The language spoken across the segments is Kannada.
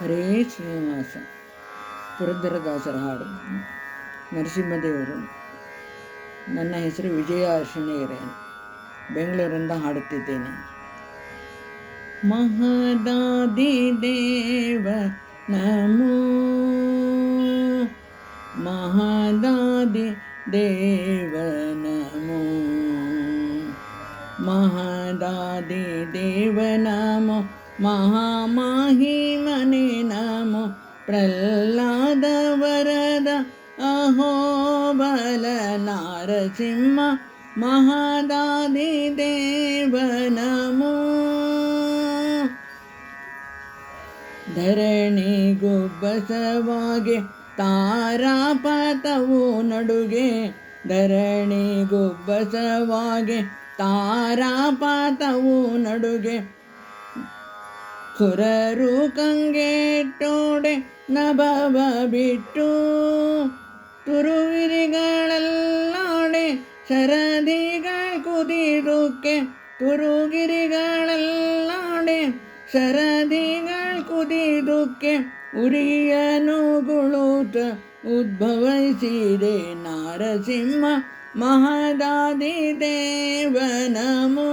ಹರೇ ಶ್ರೀನಿವಾಸ. ಪುರಂದರದಾಸರ ಹಾಡು. ನರಸಿಂಹದೇವರು. ನನ್ನ ಹೆಸರು ವಿಜಯ ಅರ್ಶಿಣಗೆರೆ. ಬೆಂಗಳೂರಿಂದ ಹಾಡುತ್ತಿದ್ದೇನೆ. ಮಹದಾದಿ ದೇವ ನಮೋ, ಮಹದಾದಿ ದೇವ ನಮೋ, ಮಹದಾದಿ ದೇವ ನಮೋ, ಮಹಾಮಹಿಮನೆ ನಮೋ, ಪ್ರಹ್ಲಾದ ವರದ ಅಹೋಬಲ ನಾರಸಿಂಹ, ಮಹದಾದಿ ದೇವ ನಮೋ. ಧರಣಿಗೂ ಬಸವಾಗೆ ತಾರಾಪಥವು ನಡುಗೆ, ಧರಣಿಗೂ ಬಸವಾಗೆ ತಾರಾಪಥವು ನಡುಗೆ, ಸುರರು ಕಂಗೆಟ್ಟೋಡೆ ನಭವ ಬಿಟ್ಟು, ತುರುಗಿರಿಗಳಲ್ಲಾಡೆ ಶರದಿಗಳ ಕುದಿರುಕ್ಕೆ, ತುರುಗಿರಿಗಳಲ್ಲಾಡೆ ಶರದಿಗಳ ಕುದಿದುಕ್ಕೆ, ಉರಿಯನು ಗುಳುತ ಉದ್ಭವಿಸಿದೆ ನಾರಸಿಂಹ, ಮಹದಾದಿ ದೇವ ನಮೋ.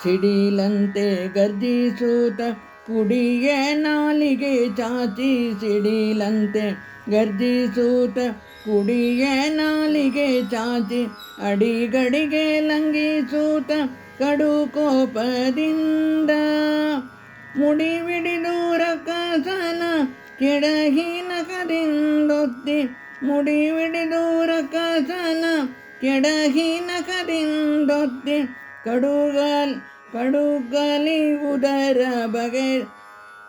ಸಿಡಿಲಂತೆ ಗರ್ಜಿಸೂತ ಪುಡಿಯ ನಾಲಿಗೆ ಚಾಚಿ, ಸಿಡಿಲಂತೆ ಗರ್ಜಿಸೂತ ಪುಡಿಯ ನಾಲಿಗೆ ಚಾಚಿ, ಅಡಿಗಡಿಗೆ ಲಂಘಿಸೂತ ಕಡು ಕೋಪದಿಂದ, ಮುಡಿವಿಡಿದು ರಕ್ಕಸನ ಕೆಡಹಿನ ಕದಿಂದೊತ್ತಿ, ಮುಡಿವಿಡಿದು ರಕ್ಕಸನ ಕೆಡಹಿನ ಕದಿಂದೊತ್ತಿ, ಕಡುಗಲಿ ಉದರ ಬಗೆ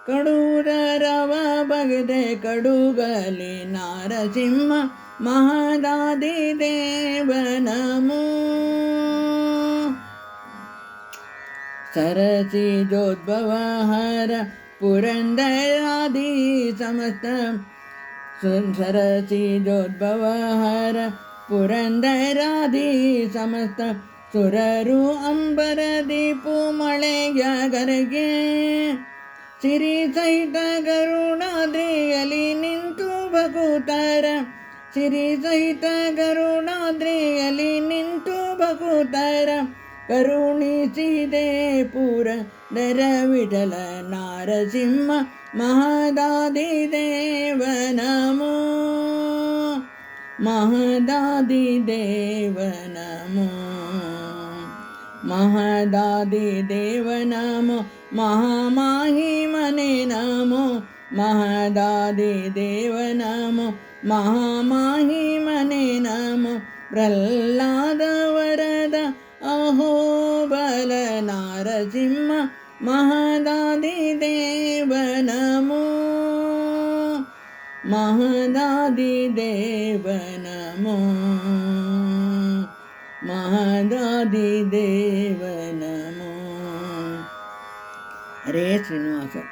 ಕಡುದರವ ಬಗೆದೆ, ಕಡುಗಲಿ ನಾರಸಿಂಹ, ಮಹದಾದಿ ದೇವ ನಮೋ. ಸರಸಿಜೋದ್ಭವಹರ ಪುರಂದರಾದಿ ಸಮಸ್ತ, ಸರಸಿಜೋದ್ಭವಹರ ಪುರಂದರಾದಿ ಸಮಸ್ತ, ಸುರರು ಅಂಬರದೀಪು ಮಳೆಯ ಗರೆಗೆ, ಸಿರಿ ಸಹಿತ ಗರುಡಾದ್ರಿಯಲ್ಲಿ ನಿಂತು ಭಕುತರ, ಸಿರಿ ಸಹಿತ ಗರುಡಾದ್ರಿಯಲ್ಲಿ ನಿಂತು ಭಕುತರ, ಕರುಣಿಸಿದೆ ಪುರಂದರ ವಿಠಲ ನಾರಸಿಂಹ, ಮಹದಾದಿ ದೇವ ನಮೋ, ಮಹದಾದಿ ದೇವ ನಮೋ, ಮಹದಾದಿ ದೇವ ನಮೋ, ಮಹಾಮಹಿಮನೆ ನಮೋ, ಮಹದಾದಿ ದೇವ ನಮೋ, ಮಹಾಮಹಿಮನೆ ನಮೋ, ಪ್ರಹ್ಲಾದ ವರದ ಅಹೋಬಲ ನಾರಸಿಂಹ, ಮಹದಾದಿ ದೇವ ನಮೋ, ಮಹದಾದಿ ದೇವ ನಮೋ, ಮಹದಾದಿ ದೇವ ನಮೋ. ಹರೇ ಶ್ರೀನಿವಾಸ.